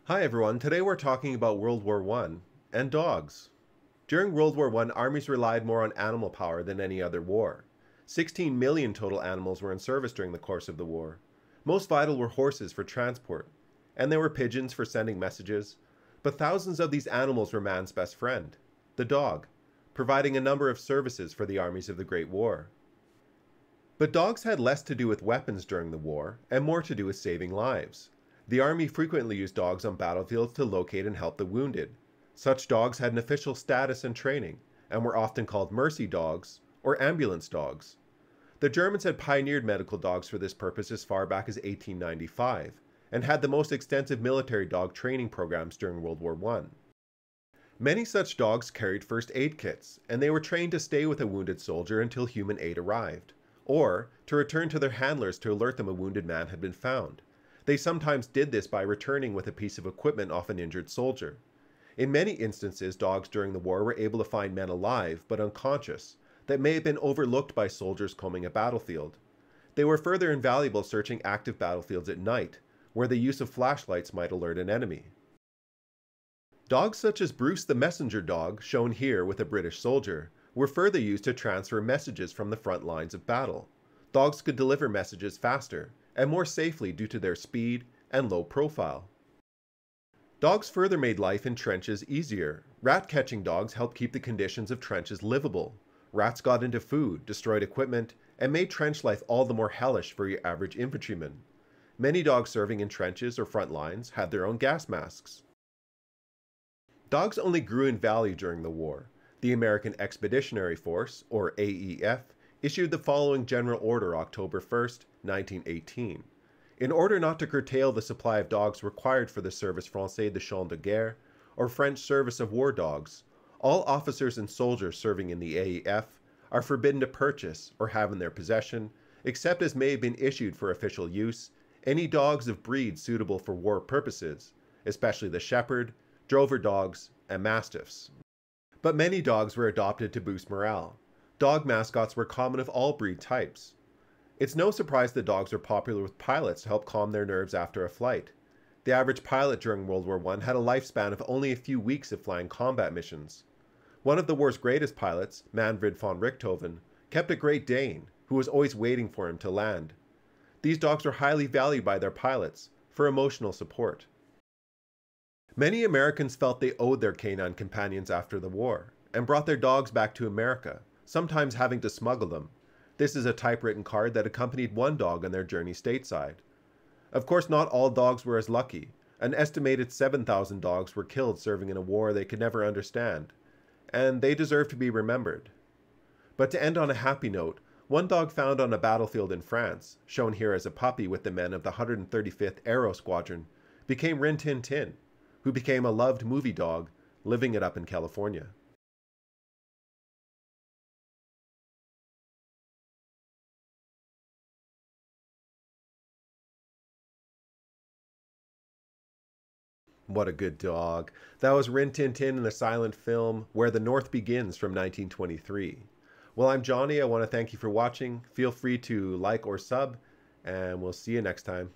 Hi everyone, today we're talking about World War I and dogs. During World War I, armies relied more on animal power than any other war. 16 million total animals were in service during the course of the war. Most vital were horses for transport, and there were pigeons for sending messages, but thousands of these animals were man's best friend, the dog, providing a number of services for the armies of the Great War. But dogs had less to do with weapons during the war, and more to do with saving lives. The army frequently used dogs on battlefields to locate and help the wounded. Such dogs had an official status and training, and were often called mercy dogs or ambulance dogs. The Germans had pioneered medical dogs for this purpose as far back as 1895, and had the most extensive military dog training programs during World War I. Many such dogs carried first aid kits, and they were trained to stay with a wounded soldier until human aid arrived, or to return to their handlers to alert them a wounded man had been found. They sometimes did this by returning with a piece of equipment off an injured soldier. In many instances, dogs during the war were able to find men alive but unconscious that may have been overlooked by soldiers combing a battlefield. They were further invaluable searching active battlefields at night, where the use of flashlights might alert an enemy. Dogs such as Bruce the messenger dog, shown here with a British soldier, were further used to transfer messages from the front lines of battle. Dogs could deliver messages faster and more safely due to their speed and low profile. Dogs further made life in trenches easier. Rat-catching dogs helped keep the conditions of trenches livable. Rats got into food, destroyed equipment, and made trench life all the more hellish for your average infantryman. Many dogs serving in trenches or front lines had their own gas masks. Dogs only grew in value during the war. The American Expeditionary Force, or AEF, issued the following General Order October 1st, 1918. In order not to curtail the supply of dogs required for the Service Français de Champ de Guerre, or French Service of War dogs, all officers and soldiers serving in the AEF are forbidden to purchase or have in their possession, except as may have been issued for official use, any dogs of breed suitable for war purposes, especially the shepherd, drover dogs, and mastiffs. But many dogs were adopted to boost morale. Dog mascots were common of all breed types. It's no surprise that dogs were popular with pilots to help calm their nerves after a flight. The average pilot during World War I had a lifespan of only a few weeks of flying combat missions. One of the war's greatest pilots, Manfred von Richthofen, kept a Great Dane, who was always waiting for him to land. These dogs were highly valued by their pilots for emotional support. Many Americans felt they owed their canine companions after the war, and brought their dogs back to America, sometimes having to smuggle them. This is a typewritten card that accompanied one dog on their journey stateside. Of course, not all dogs were as lucky. An estimated 7,000 dogs were killed serving in a war they could never understand, and they deserve to be remembered. But to end on a happy note, one dog found on a battlefield in France, shown here as a puppy with the men of the 135th Aero Squadron, became Rin Tin Tin, who became a loved movie dog, living it up in California. What a good dog. That was Rin Tin Tin in the silent film Where the North Begins from 1923. Well, I'm Johnny. I want to thank you for watching. Feel free to like or sub, and we'll see you next time.